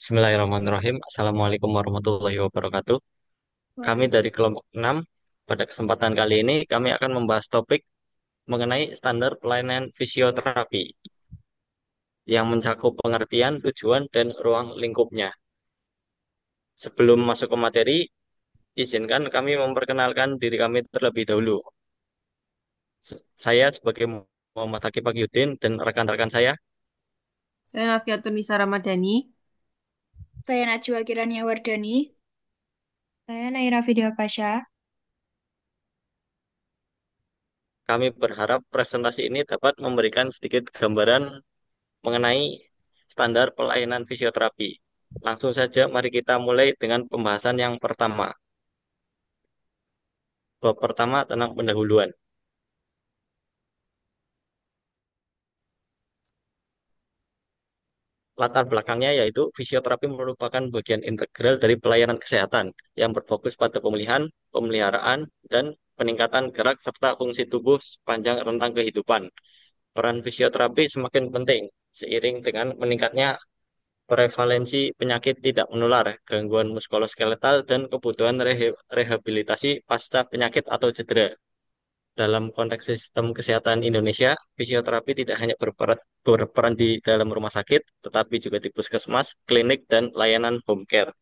Bismillahirrahmanirrahim. Assalamualaikum warahmatullahi wabarakatuh. Kami Waalaikumsalam. dari kelompok 6. Pada kesempatan kali ini kami akan membahas topik mengenai standar pelayanan fisioterapi yang mencakup pengertian, tujuan, dan ruang lingkupnya. Sebelum masuk ke materi, izinkan kami memperkenalkan diri kami terlebih dahulu. Saya sebagai Muhammad Hakib Pagiyuddin dan rekan-rekan saya, Saya Nafiatun Nisa Ramadhani. Saya Najwa Kirania Wardani. Saya Naira Video Pasha. kami berharap presentasi ini dapat memberikan sedikit gambaran mengenai standar pelayanan fisioterapi. Langsung saja, mari kita mulai dengan pembahasan yang pertama. Bab pertama tentang pendahuluan. Latar belakangnya yaitu fisioterapi merupakan bagian integral dari pelayanan kesehatan yang berfokus pada pemulihan, pemeliharaan, dan peningkatan gerak serta fungsi tubuh sepanjang rentang kehidupan. Peran fisioterapi semakin penting seiring dengan meningkatnya prevalensi penyakit tidak menular, gangguan muskuloskeletal, dan kebutuhan rehabilitasi pasca penyakit atau cedera. Dalam konteks sistem kesehatan Indonesia, fisioterapi tidak hanya berperan di dalam rumah sakit, tetapi juga di puskesmas, klinik, dan layanan home care.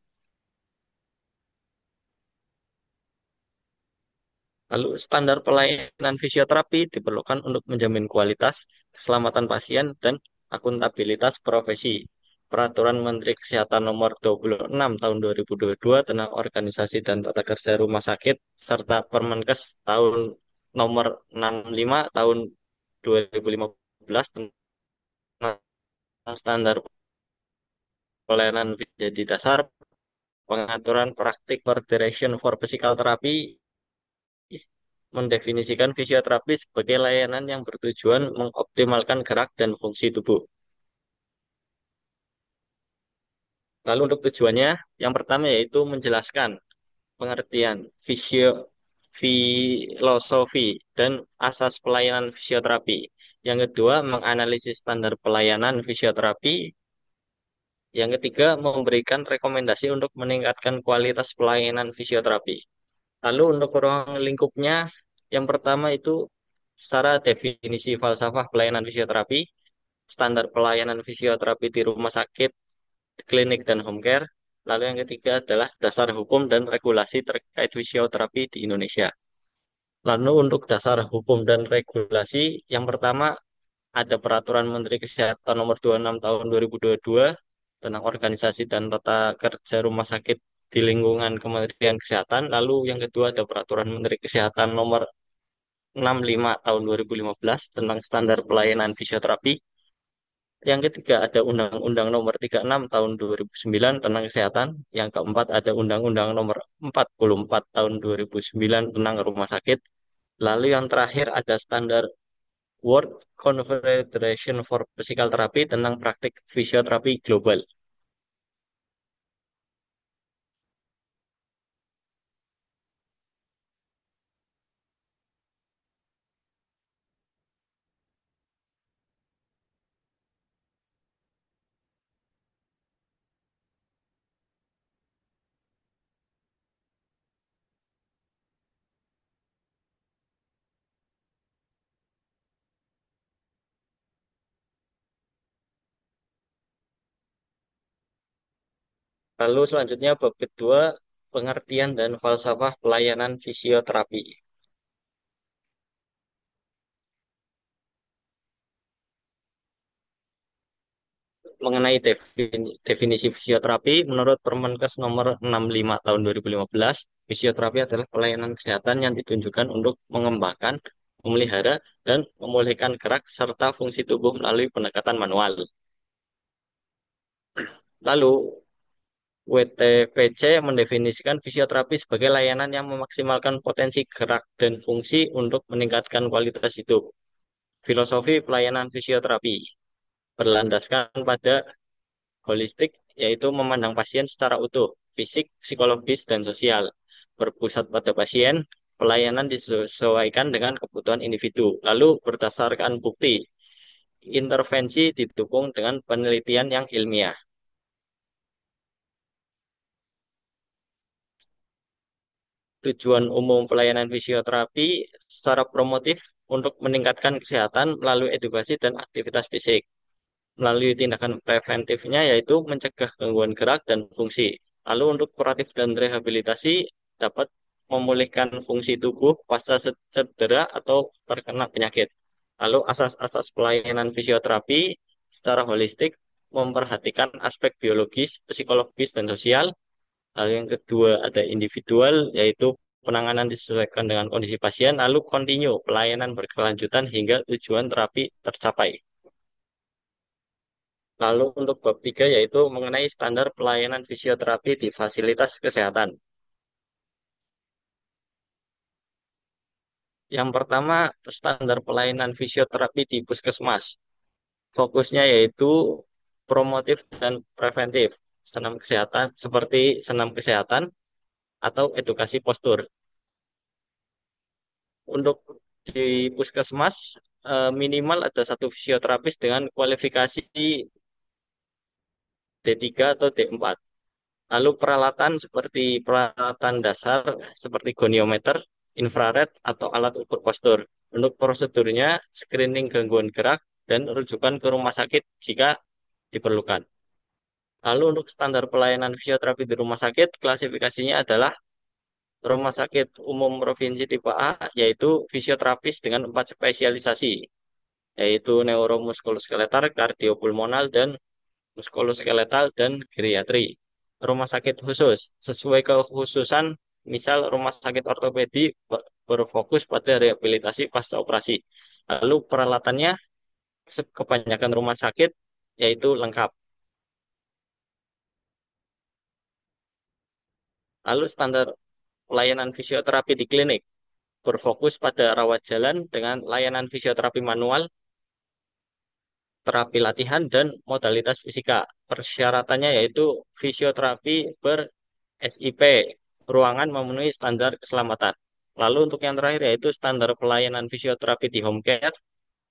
Lalu, standar pelayanan fisioterapi diperlukan untuk menjamin kualitas, keselamatan pasien, dan akuntabilitas profesi. Peraturan Menteri Kesehatan Nomor 26 Tahun 2022 tentang Organisasi dan Tata Kerja Rumah Sakit serta Permenkes Tahun Nomor 65 Tahun 2015 tentang standar pelayanan jadi dasar pengaturan praktik for duration for physical therapy mendefinisikan fisioterapi sebagai layanan yang bertujuan mengoptimalkan gerak dan fungsi tubuh. Lalu untuk tujuannya, yang pertama yaitu menjelaskan pengertian filosofi dan asas pelayanan fisioterapi. Yang kedua, menganalisis standar pelayanan fisioterapi. Yang ketiga, memberikan rekomendasi untuk meningkatkan kualitas pelayanan fisioterapi. Lalu untuk ruang lingkupnya, yang pertama itu secara definisi falsafah pelayanan fisioterapi, standar pelayanan fisioterapi di rumah sakit, klinik, dan home care. Lalu yang ketiga adalah dasar hukum dan regulasi terkait fisioterapi di Indonesia. Lalu untuk dasar hukum dan regulasi, yang pertama ada Peraturan Menteri Kesehatan Nomor 26 Tahun 2022 tentang organisasi dan tata kerja rumah sakit di lingkungan Kementerian Kesehatan. Lalu yang kedua ada Peraturan Menteri Kesehatan Nomor 65 Tahun 2015 tentang standar pelayanan fisioterapi. Yang ketiga ada Undang-Undang Nomor 36 Tahun 2009 tentang kesehatan. Yang keempat ada Undang-Undang Nomor 44 Tahun 2009 tentang rumah sakit. Lalu yang terakhir ada standar World Confederation for Physical Therapy tentang praktik fisioterapi global. Lalu selanjutnya bab kedua, pengertian dan falsafah pelayanan fisioterapi. Mengenai definisi fisioterapi, menurut Permenkes nomor 65 tahun 2015, fisioterapi adalah pelayanan kesehatan yang ditunjukkan untuk mengembangkan, memelihara, dan memulihkan gerak serta fungsi tubuh melalui pendekatan manual. Lalu, WTPC mendefinisikan fisioterapi sebagai layanan yang memaksimalkan potensi gerak dan fungsi untuk meningkatkan kualitas hidup. Filosofi pelayanan fisioterapi berlandaskan pada holistik, yaitu memandang pasien secara utuh, fisik, psikologis, dan sosial. Berpusat pada pasien, pelayanan disesuaikan dengan kebutuhan individu. Lalu berdasarkan bukti, intervensi didukung dengan penelitian yang ilmiah. tujuan umum pelayanan fisioterapi secara promotif untuk meningkatkan kesehatan melalui edukasi dan aktivitas fisik. Melalui tindakan preventifnya yaitu mencegah gangguan gerak dan fungsi. Lalu untuk kuratif dan rehabilitasi dapat memulihkan fungsi tubuh pasca cedera atau terkena penyakit. Lalu asas-asas pelayanan fisioterapi secara holistik memperhatikan aspek biologis, psikologis, dan sosial. Lalu yang kedua ada individual, yaitu penanganan disesuaikan dengan kondisi pasien. Lalu continue, pelayanan berkelanjutan hingga tujuan terapi tercapai. Lalu untuk bab 3 yaitu mengenai standar pelayanan fisioterapi di fasilitas kesehatan. Yang pertama, standar pelayanan fisioterapi di puskesmas. Fokusnya yaitu promotif dan preventif. Senam kesehatan seperti senam kesehatan atau edukasi postur. Untuk di puskesmas minimal ada satu fisioterapis dengan kualifikasi D3 atau D4. Lalu peralatan seperti peralatan dasar seperti goniometer, infrared, atau alat ukur postur. Untuk prosedurnya, screening gangguan gerak, dan rujukan ke rumah sakit jika diperlukan. Lalu untuk standar pelayanan fisioterapi di rumah sakit, klasifikasinya adalah Rumah Sakit Umum Provinsi tipe A, yaitu fisioterapis dengan 4 spesialisasi, yaitu neuromuskuloskeletal, kardiopulmonal, dan muskuloskeletal, dan geriatri. Rumah sakit khusus, sesuai kekhususan, misal rumah sakit ortopedi berfokus pada rehabilitasi pasca operasi. Lalu peralatannya, kebanyakan rumah sakit, yaitu lengkap. Lalu standar pelayanan fisioterapi di klinik, berfokus pada rawat jalan dengan layanan fisioterapi manual, terapi latihan, dan modalitas fisika. Persyaratannya yaitu fisioterapi ber-SIP, ruangan memenuhi standar keselamatan. Lalu untuk yang terakhir yaitu standar pelayanan fisioterapi di home care,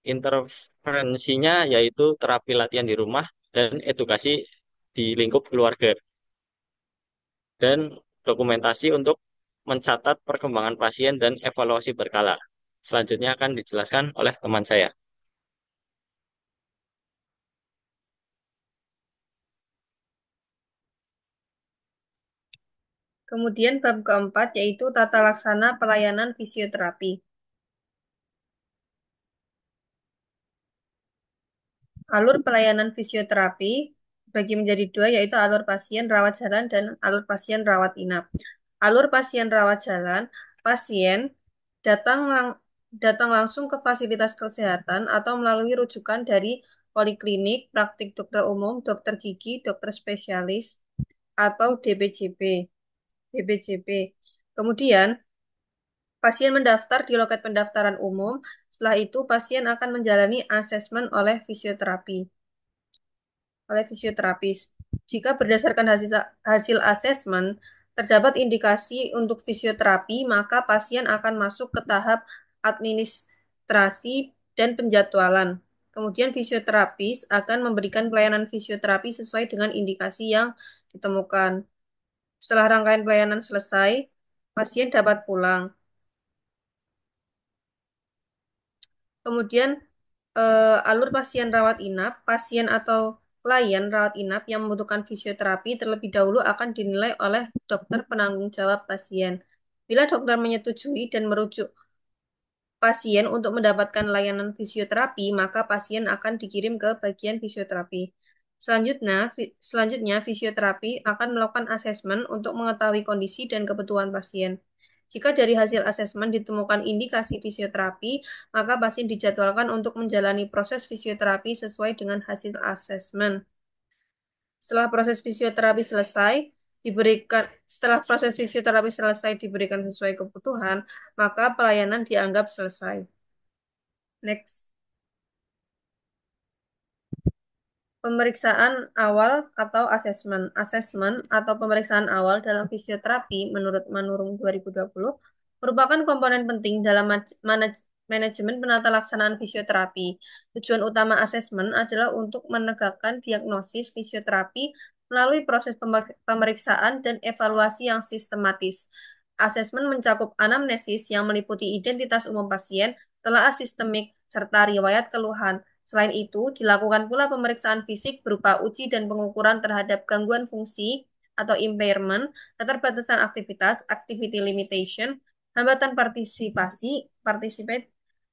intervensinya yaitu terapi latihan di rumah dan edukasi di lingkup keluarga. Dan dokumentasi untuk mencatat perkembangan pasien dan evaluasi berkala. Selanjutnya akan dijelaskan oleh teman saya. Kemudian bab keempat yaitu tata laksana pelayanan fisioterapi. Alur pelayanan fisioterapi bagi menjadi dua yaitu alur pasien rawat jalan dan alur pasien rawat inap. Alur pasien rawat jalan, pasien datang datang langsung ke fasilitas kesehatan atau melalui rujukan dari poliklinik, praktik dokter umum, dokter gigi, dokter spesialis, atau DBJP. Kemudian, pasien mendaftar di loket pendaftaran umum. Setelah itu, pasien akan menjalani asesmen oleh fisioterapis. Jika berdasarkan hasil asesmen terdapat indikasi untuk fisioterapi, maka pasien akan masuk ke tahap administrasi dan penjadwalan. Kemudian fisioterapis akan memberikan pelayanan fisioterapi sesuai dengan indikasi yang ditemukan. Setelah rangkaian pelayanan selesai, pasien dapat pulang. Kemudian alur pasien rawat inap, pasien atau klien rawat inap yang membutuhkan fisioterapi terlebih dahulu akan dinilai oleh dokter penanggung jawab pasien. Bila dokter menyetujui dan merujuk pasien untuk mendapatkan layanan fisioterapi, maka pasien akan dikirim ke bagian fisioterapi. Selanjutnya, fisioterapi akan melakukan asesmen untuk mengetahui kondisi dan kebutuhan pasien. Jika dari hasil asesmen ditemukan indikasi fisioterapi, maka pasien dijadwalkan untuk menjalani proses fisioterapi sesuai dengan hasil asesmen. Setelah proses fisioterapi selesai, diberikan sesuai kebutuhan, maka pelayanan dianggap selesai. Next. Pemeriksaan awal atau asesmen. Asesmen atau pemeriksaan awal dalam fisioterapi menurut Manurung 2020 merupakan komponen penting dalam manajemen penata laksanaan fisioterapi. Tujuan utama asesmen adalah untuk menegakkan diagnosis fisioterapi melalui proses pemeriksaan dan evaluasi yang sistematis. Asesmen mencakup anamnesis yang meliputi identitas umum pasien, telaah sistemik, serta riwayat keluhan. Selain itu, dilakukan pula pemeriksaan fisik berupa uji dan pengukuran terhadap gangguan fungsi atau impairment, keterbatasan aktivitas, activity limitation, hambatan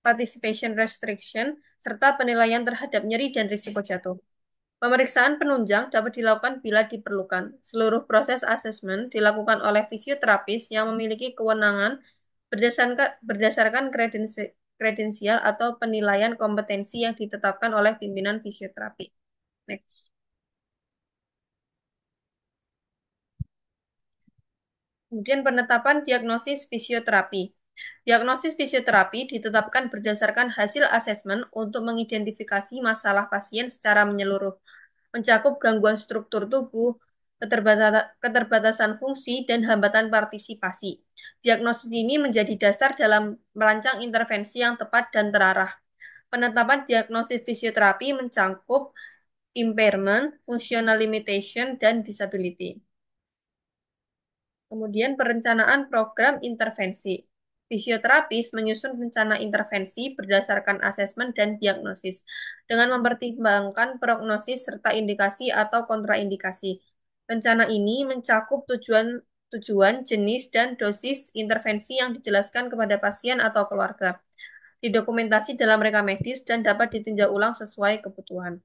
participation restriction, serta penilaian terhadap nyeri dan risiko jatuh. Pemeriksaan penunjang dapat dilakukan bila diperlukan. Seluruh proses asesmen dilakukan oleh fisioterapis yang memiliki kewenangan berdasarkan kredensial atau penilaian kompetensi yang ditetapkan oleh pimpinan fisioterapi. Next. Kemudian penetapan diagnosis fisioterapi. Diagnosis fisioterapi ditetapkan berdasarkan hasil asesmen untuk mengidentifikasi masalah pasien secara menyeluruh, mencakup gangguan struktur tubuh, keterbatasan fungsi, dan hambatan partisipasi. Diagnosis ini menjadi dasar dalam merancang intervensi yang tepat dan terarah. Penetapan diagnosis fisioterapi mencakup impairment, functional limitation, dan disability. Kemudian perencanaan program intervensi. Fisioterapis menyusun rencana intervensi berdasarkan asesmen dan diagnosis dengan mempertimbangkan prognosis serta indikasi atau kontraindikasi. Rencana ini mencakup tujuan, jenis, dan dosis intervensi yang dijelaskan kepada pasien atau keluarga. Didokumentasi dalam reka medis dan dapat ditinjau ulang sesuai kebutuhan.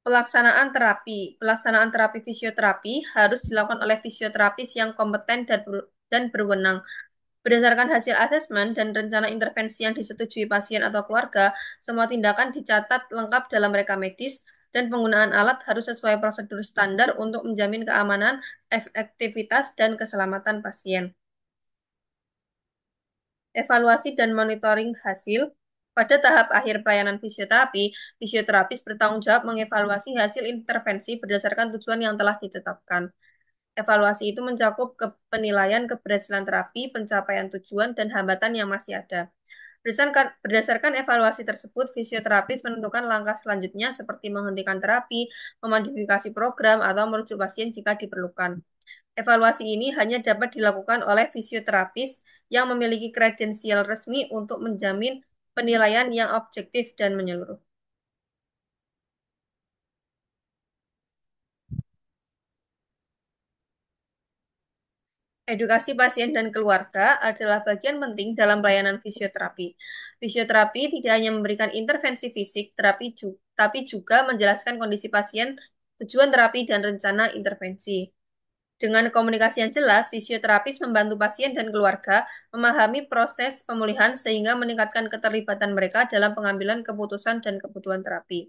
Pelaksanaan terapi. Pelaksanaan terapi fisioterapi harus dilakukan oleh fisioterapis yang kompeten dan berwenang. Berdasarkan hasil asesmen dan rencana intervensi yang disetujui pasien atau keluarga, semua tindakan dicatat lengkap dalam reka medis dan penggunaan alat harus sesuai prosedur standar untuk menjamin keamanan, efektivitas, dan keselamatan pasien. Evaluasi dan monitoring hasil. Pada tahap akhir pelayanan fisioterapi, fisioterapis bertanggung jawab mengevaluasi hasil intervensi berdasarkan tujuan yang telah ditetapkan. Evaluasi itu mencakup penilaian keberhasilan terapi, pencapaian tujuan, dan hambatan yang masih ada. Berdasarkan evaluasi tersebut, fisioterapis menentukan langkah selanjutnya seperti menghentikan terapi, memodifikasi program, atau merujuk pasien jika diperlukan. Evaluasi ini hanya dapat dilakukan oleh fisioterapis yang memiliki kredensial resmi untuk menjamin penilaian yang objektif dan menyeluruh. Edukasi pasien dan keluarga adalah bagian penting dalam pelayanan fisioterapi. Fisioterapi tidak hanya memberikan intervensi fisik, tapi juga menjelaskan kondisi pasien, tujuan terapi, dan rencana intervensi. Dengan komunikasi yang jelas, fisioterapis membantu pasien dan keluarga memahami proses pemulihan sehingga meningkatkan keterlibatan mereka dalam pengambilan keputusan dan kebutuhan terapi.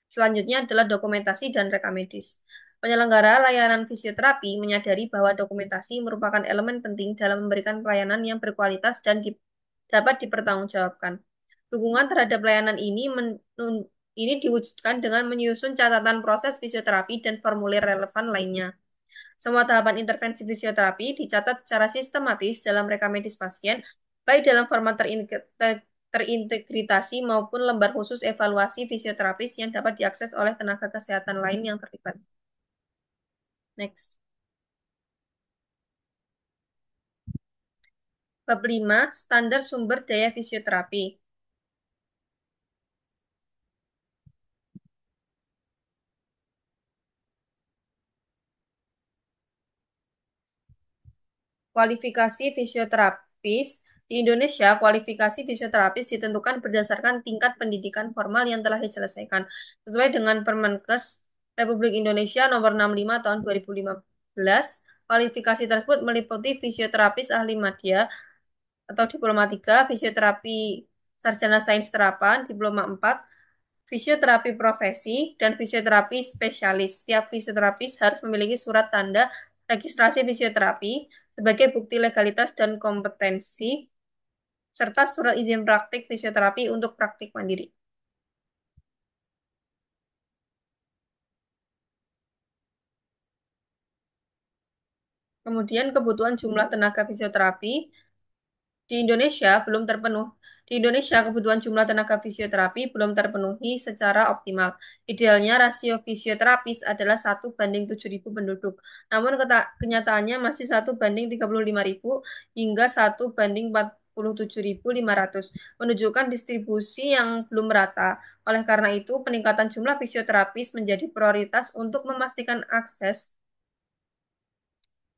Selanjutnya adalah dokumentasi dan reka medis. Penyelenggara layanan fisioterapi menyadari bahwa dokumentasi merupakan elemen penting dalam memberikan pelayanan yang berkualitas dan dapat dipertanggungjawabkan. Dukungan terhadap layanan ini diwujudkan dengan menyusun catatan proses fisioterapi dan formulir relevan lainnya. Semua tahapan intervensi fisioterapi dicatat secara sistematis dalam reka medis pasien, baik dalam format terintegrasi maupun lembar khusus evaluasi fisioterapis yang dapat diakses oleh tenaga kesehatan lain yang terlibat. Next. Bab 5, standar sumber daya fisioterapi. Kualifikasi fisioterapis. Di Indonesia, kualifikasi fisioterapis ditentukan berdasarkan tingkat pendidikan formal yang telah diselesaikan, sesuai dengan Permenkes Republik Indonesia Nomor 65 Tahun 2015. Kualifikasi tersebut meliputi fisioterapis ahli madya atau diploma 3, fisioterapi sarjana sains terapan, diploma 4, fisioterapi profesi, dan fisioterapi spesialis. Setiap fisioterapis harus memiliki surat tanda registrasi fisioterapi sebagai bukti legalitas dan kompetensi, serta surat izin praktik fisioterapi untuk praktik mandiri. Kemudian kebutuhan jumlah tenaga fisioterapi di Indonesia belum terpenuh Di Indonesia, kebutuhan jumlah tenaga fisioterapi belum terpenuhi secara optimal. Idealnya, rasio fisioterapis adalah 1:7.000 penduduk. Namun, kenyataannya masih 1:35.000 hingga 1:47.500, menunjukkan distribusi yang belum merata. Oleh karena itu, peningkatan jumlah fisioterapis menjadi prioritas untuk memastikan akses,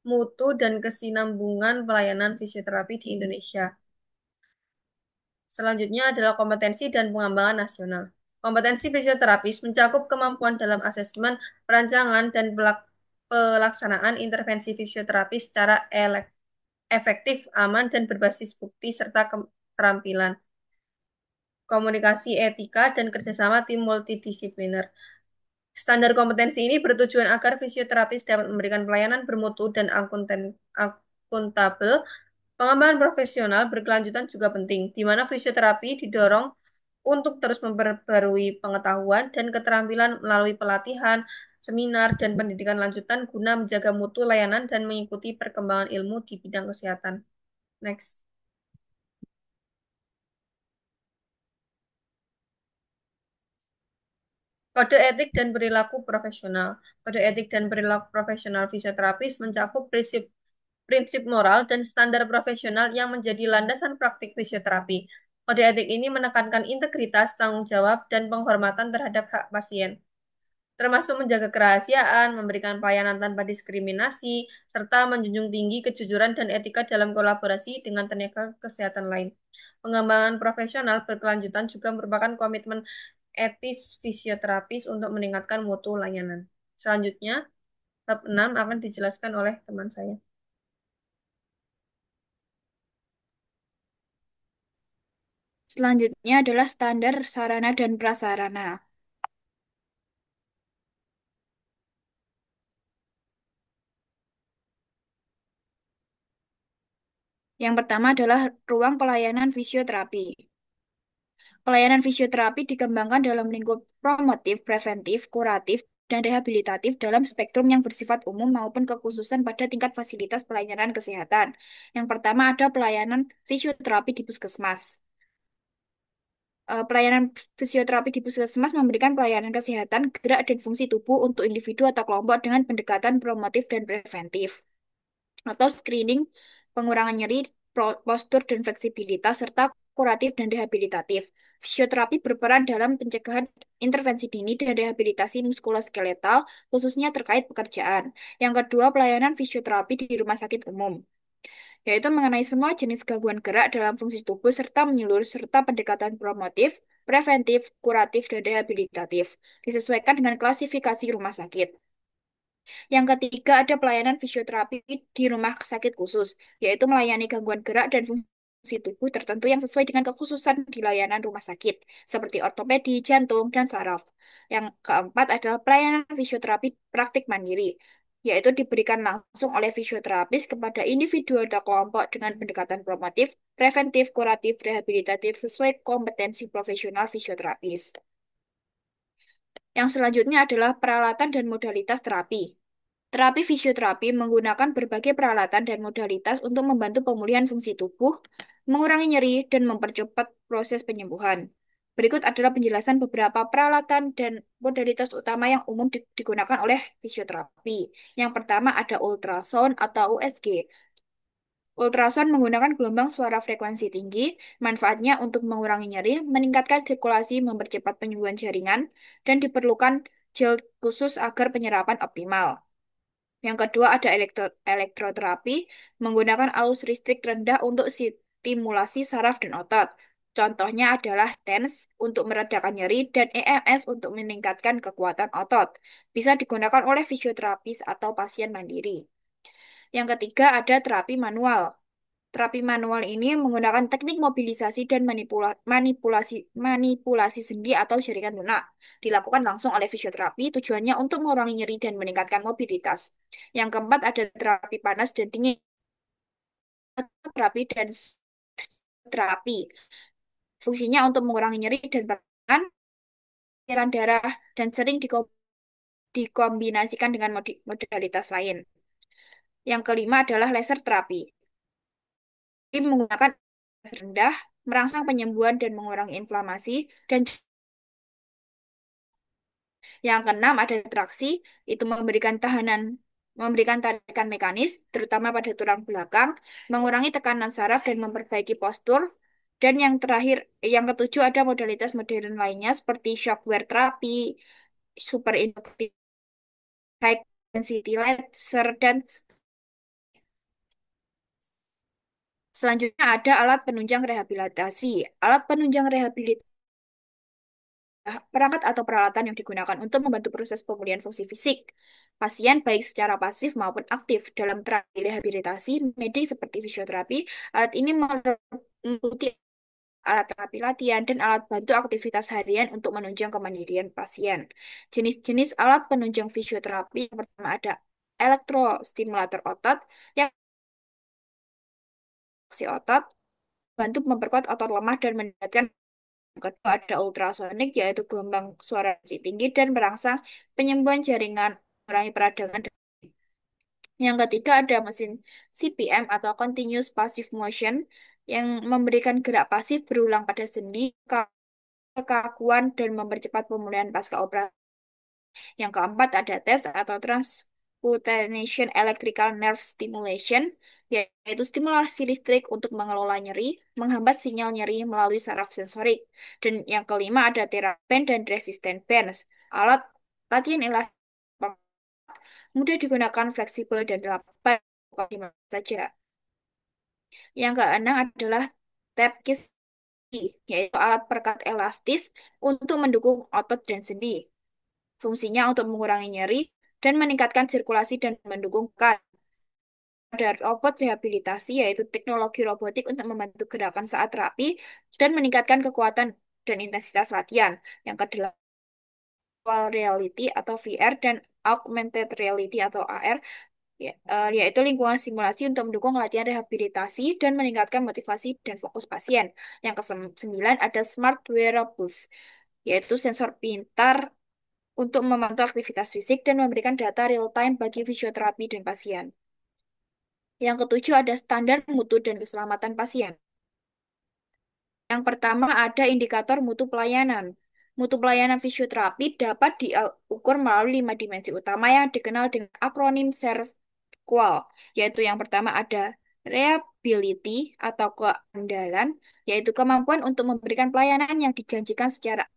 mutu, dan kesinambungan pelayanan fisioterapi di Indonesia. Selanjutnya adalah kompetensi dan pengembangan nasional. Kompetensi fisioterapis mencakup kemampuan dalam asesmen, perancangan, dan pelaksanaan intervensi fisioterapi secara efektif, aman, dan berbasis bukti, serta keterampilan komunikasi, etika, dan kerjasama tim multidisipliner. Standar kompetensi ini bertujuan agar fisioterapis dapat memberikan pelayanan bermutu dan akuntabel. Pengembangan profesional berkelanjutan juga penting, di mana fisioterapi didorong untuk terus memperbarui pengetahuan dan keterampilan melalui pelatihan, seminar, dan pendidikan lanjutan guna menjaga mutu layanan dan mengikuti perkembangan ilmu di bidang kesehatan. Next. Kode etik dan perilaku profesional. Kode etik dan perilaku profesional fisioterapis mencakup prinsip prinsip moral dan standar profesional yang menjadi landasan praktik fisioterapi. Kode etik ini menekankan integritas, tanggung jawab, dan penghormatan terhadap hak pasien, termasuk menjaga kerahasiaan, memberikan pelayanan tanpa diskriminasi, serta menjunjung tinggi kejujuran dan etika dalam kolaborasi dengan tenaga kesehatan lain. Pengembangan profesional berkelanjutan juga merupakan komitmen etis fisioterapis untuk meningkatkan mutu layanan. Selanjutnya, bab 6 akan dijelaskan oleh teman saya. Selanjutnya adalah standar sarana dan prasarana. Yang pertama adalah ruang pelayanan fisioterapi. Pelayanan fisioterapi dikembangkan dalam lingkup promotif, preventif, kuratif, dan rehabilitatif dalam spektrum yang bersifat umum maupun kekhususan pada tingkat fasilitas pelayanan kesehatan. Yang pertama ada pelayanan fisioterapi di puskesmas. Pelayanan fisioterapi di puskesmas memberikan pelayanan kesehatan gerak dan fungsi tubuh untuk individu atau kelompok dengan pendekatan promotif dan preventif, atau screening, pengurangan nyeri, postur dan fleksibilitas, serta kuratif dan rehabilitatif. Fisioterapi berperan dalam pencegahan intervensi dini dan rehabilitasi muskuloskeletal, khususnya terkait pekerjaan. Yang kedua, pelayanan fisioterapi di rumah sakit umum, yaitu mengenai semua jenis gangguan gerak dalam fungsi tubuh serta menyeluruh serta pendekatan promotif, preventif, kuratif, dan rehabilitatif, disesuaikan dengan klasifikasi rumah sakit. Yang ketiga, ada pelayanan fisioterapi di rumah sakit khusus, yaitu melayani gangguan gerak dan fungsi tubuh tertentu yang sesuai dengan kekhususan di layanan rumah sakit, seperti ortopedi, jantung, dan saraf. Yang keempat adalah pelayanan fisioterapi praktik mandiri, yaitu diberikan langsung oleh fisioterapis kepada individu atau kelompok dengan pendekatan promotif, preventif, kuratif, rehabilitatif sesuai kompetensi profesional fisioterapis. Yang selanjutnya adalah peralatan dan modalitas terapi. Terapi fisioterapi menggunakan berbagai peralatan dan modalitas untuk membantu pemulihan fungsi tubuh, mengurangi nyeri, dan mempercepat proses penyembuhan. Berikut adalah penjelasan beberapa peralatan dan modalitas utama yang umum digunakan oleh fisioterapi. Yang pertama ada ultrasound atau USG. Ultrasound menggunakan gelombang suara frekuensi tinggi, manfaatnya untuk mengurangi nyeri, meningkatkan sirkulasi, mempercepat penyembuhan jaringan, dan diperlukan gel khusus agar penyerapan optimal. Yang kedua ada elektroterapi, menggunakan arus listrik rendah untuk stimulasi saraf dan otot. Contohnya adalah TENS untuk meredakan nyeri dan EMS untuk meningkatkan kekuatan otot. Bisa digunakan oleh fisioterapis atau pasien mandiri. Yang ketiga ada terapi manual. Terapi manual ini menggunakan teknik mobilisasi dan manipulasi sendi atau jaringan lunak. Dilakukan langsung oleh fisioterapi, tujuannya untuk mengurangi nyeri dan meningkatkan mobilitas. Yang keempat ada terapi panas dan dingin. Terapi dan terapi. Fungsinya untuk mengurangi nyeri dan bahkan aliran darah dan sering dikombinasikan dengan modalitas lain. Yang kelima adalah laser terapi. Ini menggunakan rendah merangsang penyembuhan dan mengurangi inflamasi, dan yang keenam ada traksi, itu memberikan tarikan mekanis, terutama pada tulang belakang, mengurangi tekanan saraf dan memperbaiki postur. Dan yang terakhir, yang ketujuh ada modalitas modern lainnya seperti shockwave terapi, superinductive high density laser, dan selanjutnya ada alat penunjang rehabilitasi. Alat penunjang rehabilitasi perangkat atau peralatan yang digunakan untuk membantu proses pemulihan fungsi fisik pasien baik secara pasif maupun aktif dalam terapi rehabilitasi medik seperti fisioterapi. Alat ini meliputi alat terapi latihan dan alat bantu aktivitas harian untuk menunjang kemandirian pasien. Jenis-jenis alat penunjang fisioterapi yang pertama ada elektrostimulator otot yang si otot bantu memperkuat otot lemah dan meningkatkan. Yang kedua ada ultrasonik, yaitu gelombang suara tinggi dan merangsang penyembuhan jaringan, mengurangi peradangan. Yang ketiga ada mesin CPM atau Continuous Passive Motion yang memberikan gerak pasif berulang pada sendi, kekakuan, dan mempercepat pemulihan pasca operasi. Yang keempat ada TEPS atau Transcutaneous Electrical Nerve Stimulation, yaitu stimulasi listrik untuk mengelola nyeri, menghambat sinyal nyeri melalui saraf sensorik. Dan yang kelima ada terapen dan resistant bands, alat latihan elastis mudah digunakan, fleksibel, dan dapat di mana saja. Yang keenam adalah tap kiss, yaitu alat perekat elastis untuk mendukung otot dan sendi. Fungsinya untuk mengurangi nyeri dan meningkatkan sirkulasi dan mendukung ada robot rehabilitasi, yaitu teknologi robotik untuk membantu gerakan saat terapi dan meningkatkan kekuatan dan intensitas latihan. Yang kedelapan, virtual reality atau VR dan augmented reality atau AR, yaitu lingkungan simulasi untuk mendukung latihan rehabilitasi dan meningkatkan motivasi dan fokus pasien. Yang kesembilan ada smart wearables, yaitu sensor pintar untuk memantau aktivitas fisik dan memberikan data real-time bagi fisioterapi dan pasien. Yang ketujuh ada standar mutu dan keselamatan pasien. Yang pertama ada indikator mutu pelayanan. Mutu pelayanan fisioterapi dapat diukur melalui 5 dimensi utama yang dikenal dengan akronim SERVQUAL, yaitu yang pertama ada reliability atau keandalan, yaitu kemampuan untuk memberikan pelayanan yang dijanjikan secara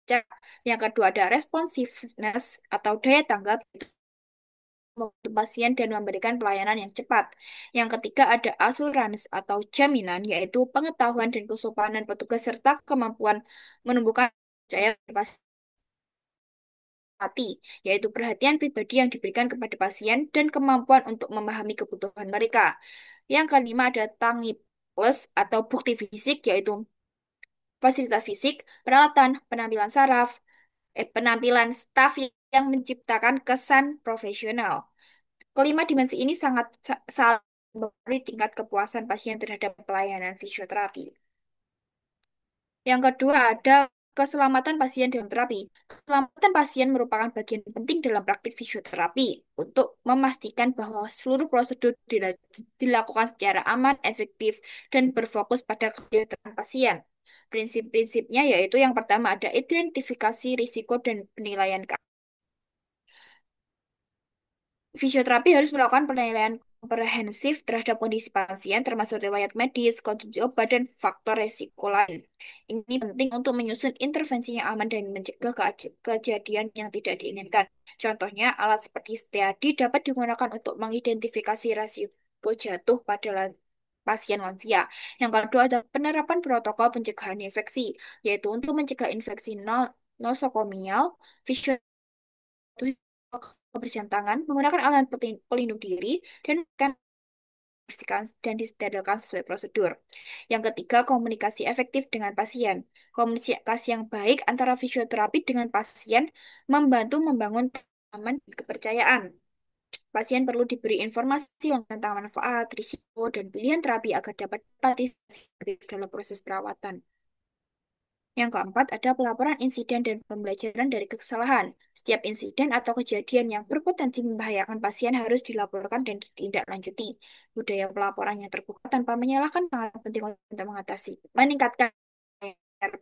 acak. Yang kedua ada responsiveness atau daya tanggap, membantu pasien dan memberikan pelayanan yang cepat. Yang ketiga ada assurance atau jaminan, yaitu pengetahuan dan kesopanan petugas serta kemampuan menumbuhkan percaya pasien, yaitu perhatian pribadi yang diberikan kepada pasien dan kemampuan untuk memahami kebutuhan mereka. Yang kelima ada tangibles atau bukti fisik, yaitu fasilitas fisik, peralatan, penampilan staf yang menciptakan kesan profesional. Kelima dimensi ini saling memberi tingkat kepuasan pasien terhadap pelayanan fisioterapi. Yang kedua ada keselamatan pasien dalam terapi. Keselamatan pasien merupakan bagian penting dalam praktik fisioterapi untuk memastikan bahwa seluruh prosedur dilakukan secara aman, efektif, dan berfokus pada kesejahteraan pasien. Prinsip-prinsipnya yaitu yang pertama ada identifikasi risiko dan penilaian. Fisioterapi harus melakukan penilaian komprehensif terhadap kondisi pasien, termasuk riwayat medis, konsumsi obat, dan faktor resiko lain. Ini penting untuk menyusun intervensi yang aman dan mencegah kejadian yang tidak diinginkan. Contohnya, alat seperti STEADI dapat digunakan untuk mengidentifikasi risiko jatuh pada pasien lansia. Yang kedua adalah penerapan protokol pencegahan infeksi, yaitu untuk mencegah infeksi nosokomial, kebersihan tangan, menggunakan alat pelindung diri, dan kan dibersihkan dan disterilkan sesuai prosedur. Yang ketiga, komunikasi efektif dengan pasien. Komunikasi yang baik antara fisioterapi dengan pasien membantu membangun aman dan kepercayaan. Pasien perlu diberi informasi tentang manfaat, risiko, dan pilihan terapi agar dapat partisipasi dalam proses perawatan. Yang keempat, ada pelaporan insiden dan pembelajaran dari kesalahan. Setiap insiden atau kejadian yang berpotensi membahayakan pasien harus dilaporkan dan ditindaklanjuti. Budaya pelaporan yang terbuka tanpa menyalahkan sangat penting untuk meningkatkan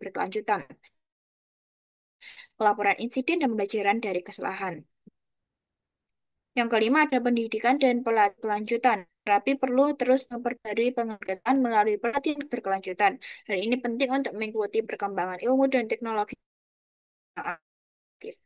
berkelanjutan. Pelaporan insiden dan pembelajaran dari kesalahan. Yang kelima ada pendidikan dan kelanjutan. Terapi perlu terus memperbarui pengetahuan melalui pelatihan berkelanjutan. Hal ini penting untuk mengikuti perkembangan ilmu dan teknologi yang aktif.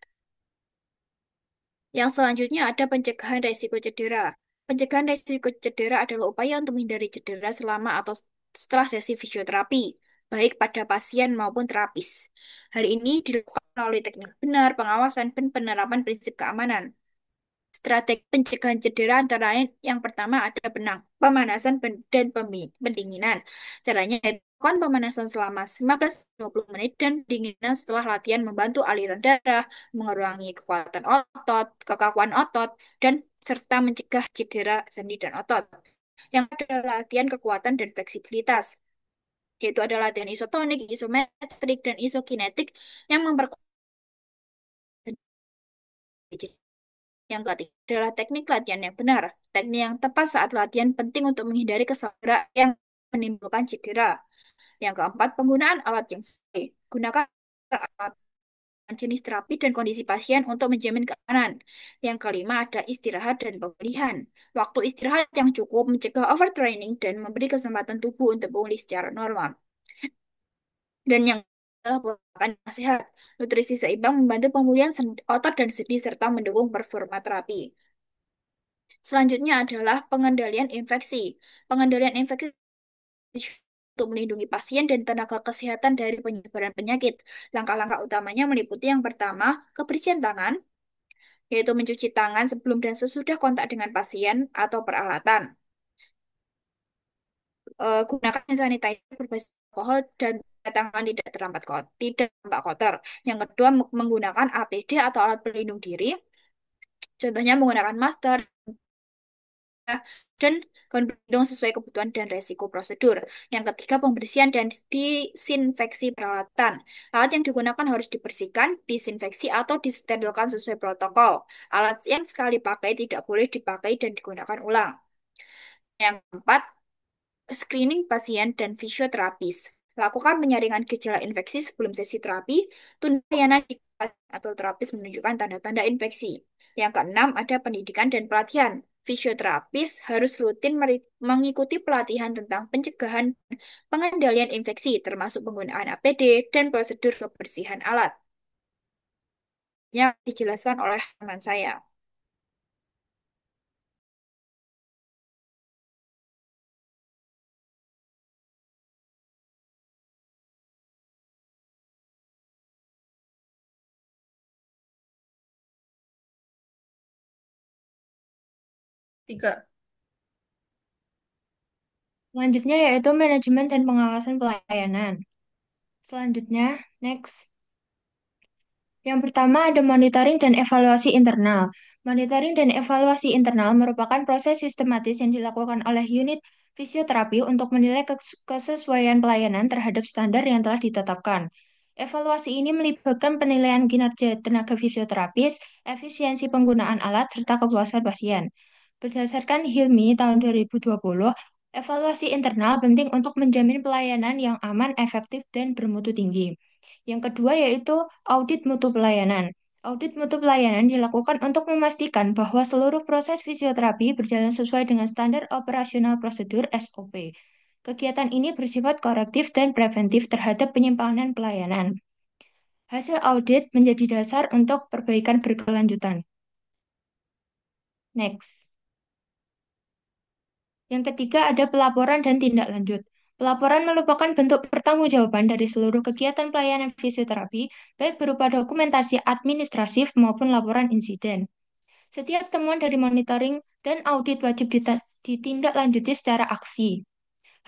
Yang selanjutnya ada pencegahan risiko cedera. Pencegahan risiko cedera adalah upaya untuk menghindari cedera selama atau setelah sesi fisioterapi, baik pada pasien maupun terapis. Hal ini dilakukan melalui teknik benar, pengawasan, dan penerapan prinsip keamanan. Strategi pencegahan cedera antara lain yang pertama ada pemanasan dan pendinginan. Caranya lakukan pemanasan selama 15-20 menit dan pendinginan setelah latihan membantu aliran darah, mengurangi kekuatan otot, kekakuan otot, dan serta mencegah cedera sendi dan otot. Yang ada latihan kekuatan dan fleksibilitas, yaitu ada latihan isotonik, isometrik, dan isokinetik yang memperkuat. Yang ketiga adalah teknik latihan yang benar. Teknik yang tepat saat latihan penting untuk menghindari kesalahan yang menimbulkan cedera. Yang keempat, penggunaan alat yang sesuai. Gunakan alat jenis terapi dan kondisi pasien untuk menjamin keamanan. Yang kelima ada istirahat dan pemulihan. Waktu istirahat yang cukup mencegah overtraining dan memberi kesempatan tubuh untuk pulih secara normal. Dan yang adalah pola makan yang sehat. Nutrisi seimbang membantu pemulihan otot dan sendi serta mendukung performa terapi. Selanjutnya adalah pengendalian infeksi. Pengendalian infeksi untuk melindungi pasien dan tenaga kesehatan dari penyebaran penyakit. Langkah-langkah utamanya meliputi yang pertama, kebersihan tangan, yaitu mencuci tangan sebelum dan sesudah kontak dengan pasien atau peralatan. Gunakan hand sanitizer berbasis alkohol dan tangan tidak tampak kotor. Yang kedua, menggunakan APD atau alat pelindung diri. Contohnya menggunakan masker, dan gaun pelindung sesuai kebutuhan dan resiko prosedur. Yang ketiga, pembersihan dan disinfeksi peralatan. Alat yang digunakan harus dibersihkan, disinfeksi, atau disterilkan sesuai protokol. Alat yang sekali pakai tidak boleh dipakai dan digunakan ulang. Yang keempat, screening pasien dan fisioterapis. Lakukan penyaringan gejala infeksi sebelum sesi terapi. Tunda layanan jika pasien atau terapis menunjukkan tanda-tanda infeksi. Yang keenam, ada pendidikan dan pelatihan. Fisioterapis harus rutin mengikuti pelatihan tentang pencegahan pengendalian infeksi, termasuk penggunaan APD dan prosedur kebersihan alat. Yang dijelaskan oleh teman saya. Tiga. Selanjutnya yaitu manajemen dan pengawasan pelayanan. Selanjutnya, next. Yang pertama ada monitoring dan evaluasi internal. Monitoring dan evaluasi internal merupakan proses sistematis yang dilakukan oleh unit fisioterapi untuk menilai kesesuaian pelayanan terhadap standar yang telah ditetapkan. Evaluasi ini melibatkan penilaian kinerja tenaga fisioterapis, efisiensi penggunaan alat, serta kepuasan pasien. Berdasarkan HILMI tahun 2020, evaluasi internal penting untuk menjamin pelayanan yang aman, efektif, dan bermutu tinggi. Yang kedua yaitu audit mutu pelayanan. Audit mutu pelayanan dilakukan untuk memastikan bahwa seluruh proses fisioterapi berjalan sesuai dengan standar operasional prosedur SOP. Kegiatan ini bersifat korektif dan preventif terhadap penyimpangan pelayanan. Hasil audit menjadi dasar untuk perbaikan berkelanjutan. Next. Yang ketiga ada pelaporan dan tindak lanjut. Pelaporan merupakan bentuk pertanggungjawaban dari seluruh kegiatan pelayanan fisioterapi, baik berupa dokumentasi administratif maupun laporan insiden. Setiap temuan dari monitoring dan audit wajib ditindaklanjuti secara aksi.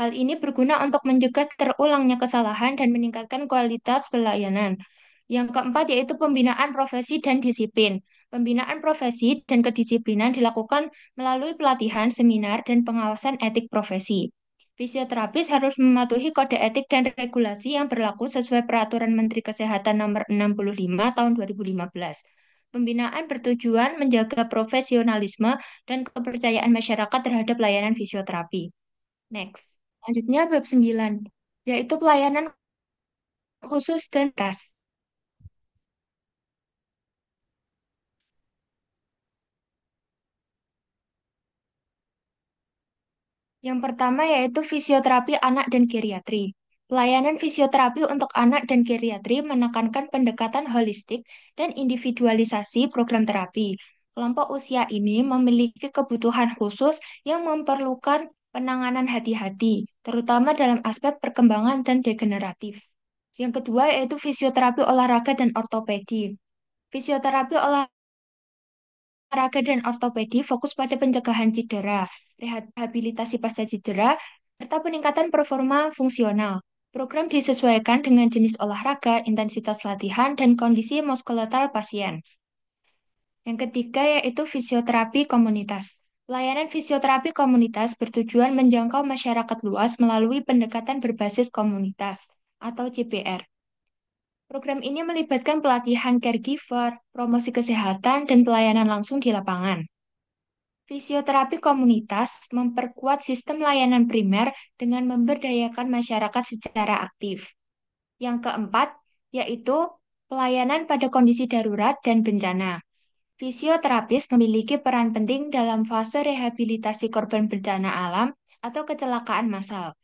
Hal ini berguna untuk mencegah terulangnya kesalahan dan meningkatkan kualitas pelayanan. Yang keempat yaitu pembinaan profesi dan disiplin. Pembinaan profesi dan kedisiplinan dilakukan melalui pelatihan, seminar, dan pengawasan etik profesi. Fisioterapis harus mematuhi kode etik dan regulasi yang berlaku sesuai Peraturan Menteri Kesehatan Nomor 65 Tahun 2015. Pembinaan bertujuan menjaga profesionalisme dan kepercayaan masyarakat terhadap layanan fisioterapi. Next. Selanjutnya bab 9, yaitu pelayanan khusus dan tes. Yang pertama yaitu fisioterapi anak dan geriatri. Pelayanan fisioterapi untuk anak dan geriatri menekankan pendekatan holistik dan individualisasi program terapi. Kelompok usia ini memiliki kebutuhan khusus yang memerlukan penanganan hati-hati, terutama dalam aspek perkembangan dan degeneratif. Yang kedua yaitu fisioterapi olahraga dan ortopedi. Fisioterapi olahraga dan ortopedi fokus pada pencegahan cedera, rehabilitasi pasca cedera, serta peningkatan performa fungsional. Program disesuaikan dengan jenis olahraga, intensitas latihan, dan kondisi muskuloskeletal pasien. Yang ketiga yaitu fisioterapi komunitas. Layanan fisioterapi komunitas bertujuan menjangkau masyarakat luas melalui pendekatan berbasis komunitas atau CPR. Program ini melibatkan pelatihan caregiver, promosi kesehatan, dan pelayanan langsung di lapangan. Fisioterapi komunitas memperkuat sistem layanan primer dengan memberdayakan masyarakat secara aktif. Yang keempat, yaitu pelayanan pada kondisi darurat dan bencana. Fisioterapis memiliki peran penting dalam fase rehabilitasi korban bencana alam atau kecelakaan massal.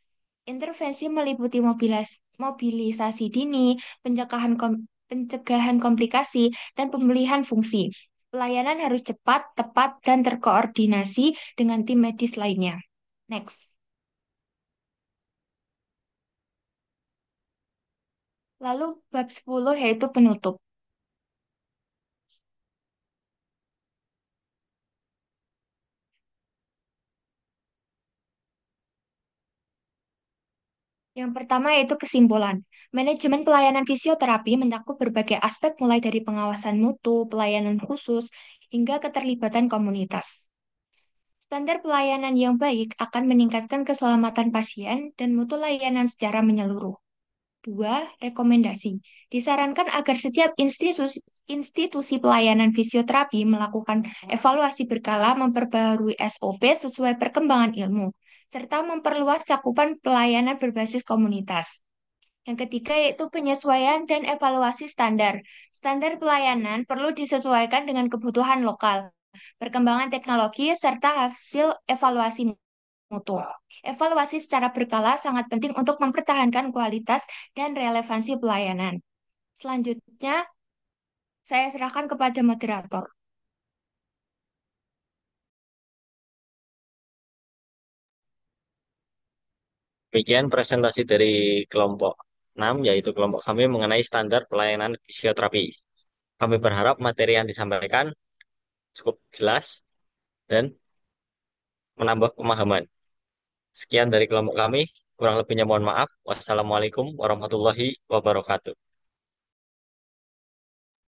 Intervensi meliputi mobilisasi dini, pencegahan komplikasi, dan pemulihan fungsi. Pelayanan harus cepat, tepat, dan terkoordinasi dengan tim medis lainnya. Next. Lalu bab 10 yaitu penutup. Yang pertama yaitu kesimpulan. Manajemen pelayanan fisioterapi mencakup berbagai aspek mulai dari pengawasan mutu, pelayanan khusus, hingga keterlibatan komunitas. Standar pelayanan yang baik akan meningkatkan keselamatan pasien dan mutu layanan secara menyeluruh. Dua, rekomendasi. Disarankan agar setiap institusi pelayanan fisioterapi melakukan evaluasi berkala memperbarui SOP sesuai perkembangan ilmu, serta memperluas cakupan pelayanan berbasis komunitas. Yang ketiga yaitu penyesuaian dan evaluasi standar. Standar pelayanan perlu disesuaikan dengan kebutuhan lokal, perkembangan teknologi, serta hasil evaluasi mutu. Evaluasi secara berkala sangat penting untuk mempertahankan kualitas dan relevansi pelayanan. Selanjutnya, saya serahkan kepada moderator. Demikian presentasi dari kelompok 6, yaitu kelompok kami mengenai standar pelayanan fisioterapi. Kami berharap materi yang disampaikan cukup jelas dan menambah pemahaman. Sekian dari kelompok kami. Kurang lebihnya mohon maaf. Wassalamualaikum warahmatullahi wabarakatuh.